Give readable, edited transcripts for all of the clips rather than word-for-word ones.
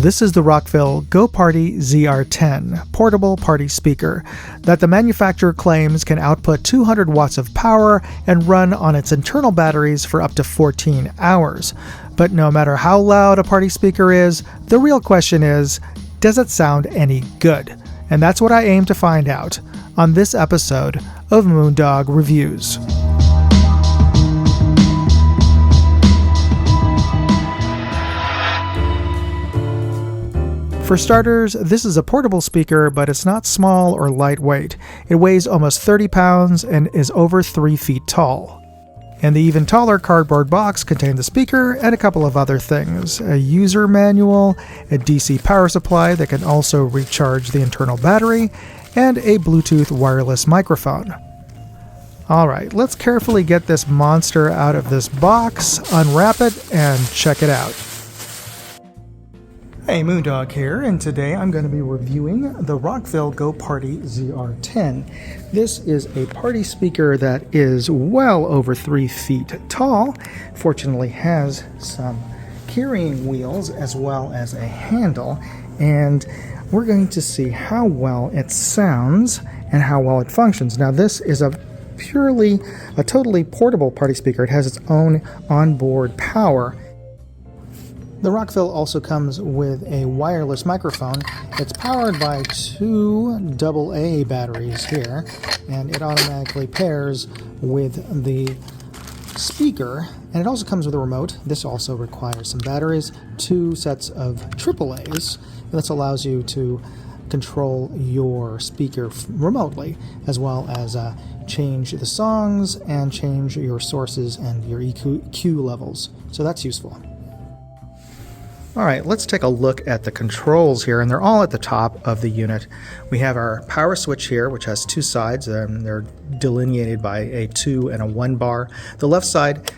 This is the Rockville Go Party ZR10 portable party speaker that the manufacturer claims can output 200 watts of power and run on its internal batteries for up to 14 hours. But no matter how loud a party speaker is, the real question is, does it sound any good? And that's what I aim to find out on this episode of Moondog Reviews. For starters, this is a portable speaker, but it's not small or lightweight. It weighs almost 30 pounds and is over 3 feet tall. And the even taller cardboard box contains the speaker and a couple of other things. A user manual, a DC power supply that can also recharge the internal battery, and a Bluetooth wireless microphone. Alright, let's carefully get this monster out of this box, unwrap it, and check it out. Hey, Moondog here, and today I'm going to be reviewing the Rockville Go Party ZR10. This is a party speaker that is well over 3 feet tall. Fortunately has some carrying wheels as well as a handle, and we're going to see how well it sounds and how well it functions. Now this is a totally portable party speaker. It has its own onboard power. The Rockville also comes with a wireless microphone. It's powered by 2 AA batteries here, and it automatically pairs with the speaker. And it also comes with a remote. This also requires some batteries, 2 sets of AAAs. This allows you to control your speaker remotely, as well as change the songs and change your sources and your EQ levels. So that's useful. Alright, let's take a look at the controls here, and they're all at the top of the unit. We have our power switch here, which has 2 sides, and they're delineated by a 2 and a 1 bar. The left side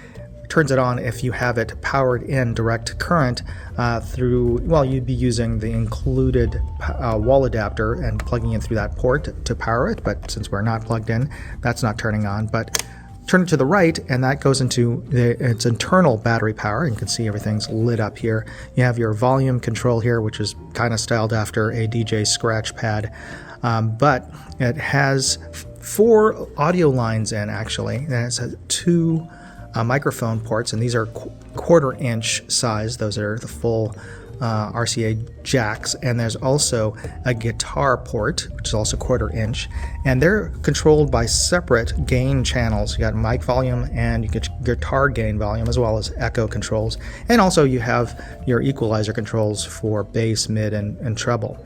turns it on if you have it powered in direct current you'd be using the included wall adapter and plugging in through that port to power it, but since we're not plugged in, that's not turning on. But turn it to the right, and that goes into its internal battery power. You can see everything's lit up here. You have your volume control here, which is kind of styled after a DJ scratch pad, but it has 4 audio lines in, actually. And it has 2 microphone ports, and these are 1/4 inch size. Those are the full RCA jacks, and there's also a guitar port, which is also 1/4 inch, and they're controlled by separate gain channels. You got mic volume and you get guitar gain volume, as well as echo controls, and also you have your equalizer controls for bass, mid, and treble.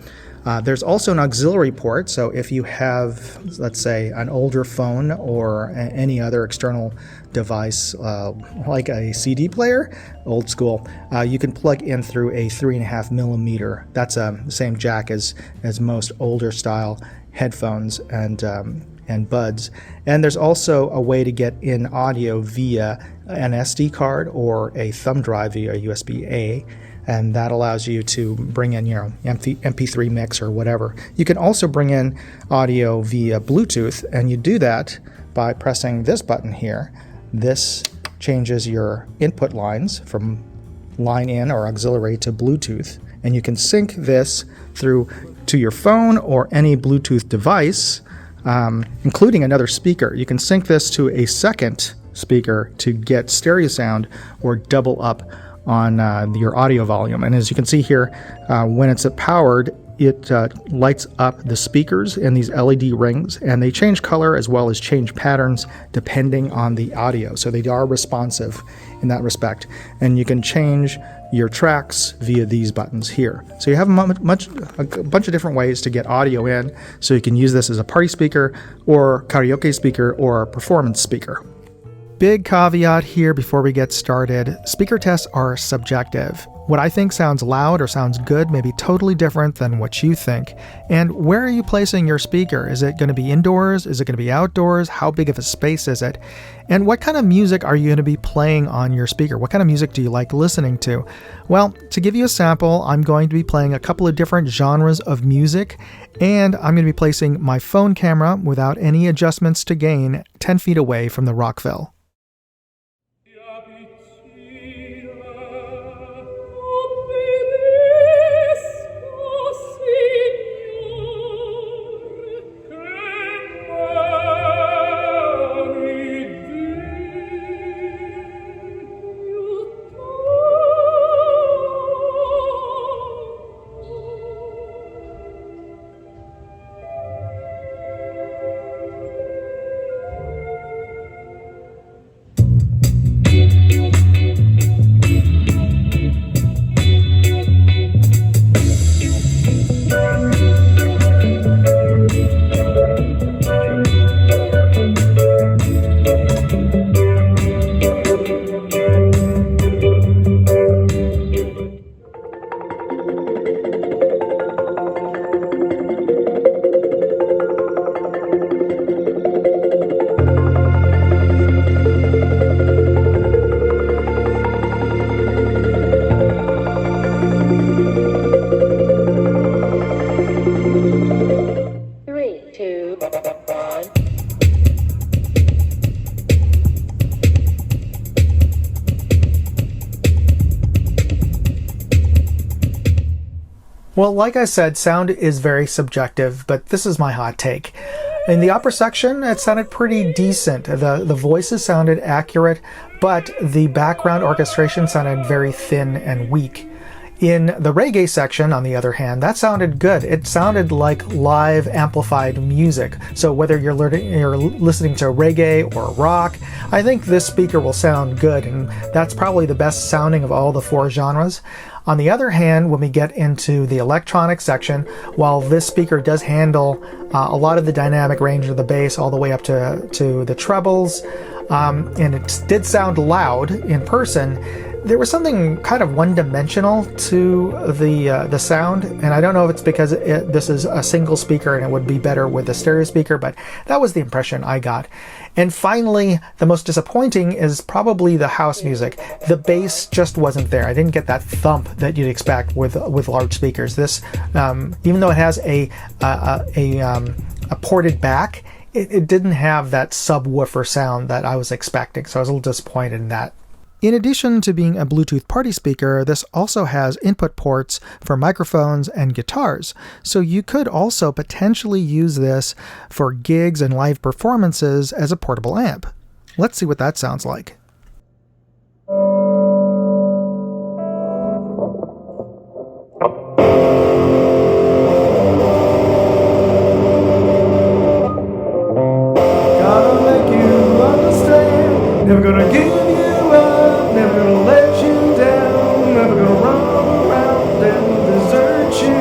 There's also an auxiliary port, so if you have, let's say, an older phone or any other external device like a CD player, old school, you can plug in through a 3.5 millimeter. That's the same jack as most older style headphones and buds. And there's also a way to get in audio via an SD card or a thumb drive via USB-A. And that allows you to bring in, MP3 mix or whatever. You can also bring in audio via Bluetooth, and you do that by pressing this button here. This changes your input lines from line in or auxiliary to Bluetooth, and you can sync this through to your phone or any Bluetooth device, including another speaker. You can sync this to a second speaker to get stereo sound or double up on your audio volume. And as you can see here, when it's powered, it lights up the speakers in these LED rings, and they change color as well as change patterns depending on the audio. So they are responsive in that respect. And you can change your tracks via these buttons here. So you have a bunch of different ways to get audio in, so you can use this as a party speaker or karaoke speaker or a performance speaker. Big caveat here before we get started, speaker tests are subjective. What I think sounds loud or sounds good may be totally different than what you think. And where are you placing your speaker? Is it going to be indoors? Is it going to be outdoors? How big of a space is it? And what kind of music are you going to be playing on your speaker? What kind of music do you like listening to? Well, to give you a sample, I'm going to be playing a couple of different genres of music, and I'm going to be placing my phone camera without any adjustments to gain 10 feet away from the Rockville. Well, like I said, sound is very subjective, but this is my hot take. In the upper section, it sounded pretty decent. The voices sounded accurate, but the background orchestration sounded very thin and weak. In the reggae section, on the other hand, that sounded good. It sounded like live amplified music. So whether you're listening to reggae or rock, I think this speaker will sound good, and that's probably the best sounding of all the 4 genres. On the other hand, when we get into the electronic section, while this speaker does handle a lot of the dynamic range of the bass all the way up to the trebles, and it did sound loud in person, there was something kind of one-dimensional to the sound, and I don't know if it's because this is a single speaker and it would be better with a stereo speaker, but that was the impression I got. And finally, the most disappointing is probably the house music. The bass just wasn't there. I didn't get that thump that you'd expect with large speakers. This, even though it has a ported back, it didn't have that subwoofer sound that I was expecting, so I was a little disappointed in that. In addition to being a Bluetooth party speaker, this also has input ports for microphones and guitars, so you could also potentially use this for gigs and live performances as a portable amp. Let's see what that sounds like. Gotta make you understand, never gonna give you up, never gonna let you down, never gonna run around and desert you,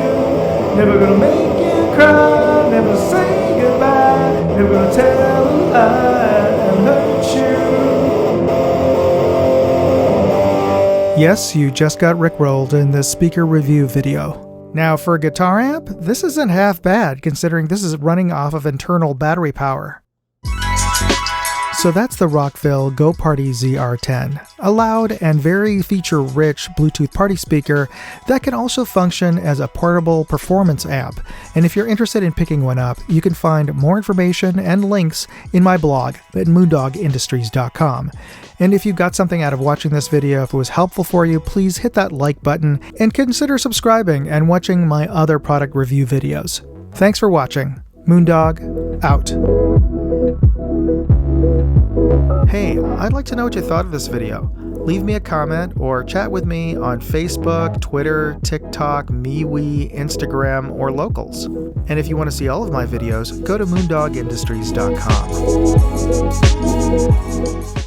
never gonna make you cry, never say goodbye, never gonna tell a lie and hurt you. Yes, you just got rickrolled in this speaker review video. Now for a guitar amp, this isn't half bad considering this is running off of internal battery power. So that's the Rockville Go Party ZR10, a loud and very feature-rich Bluetooth party speaker that can also function as a portable performance amp. And if you're interested in picking one up, you can find more information and links in my blog at moondogindustries.com. And if you got something out of watching this video, if it was helpful for you, please hit that like button and consider subscribing and watching my other product review videos. Thanks for watching. Moondog, out. Hey, I'd like to know what you thought of this video. Leave me a comment or chat with me on Facebook, Twitter, TikTok, MeWe, Instagram, or Locals. And if you want to see all of my videos, go to moondogindustries.com.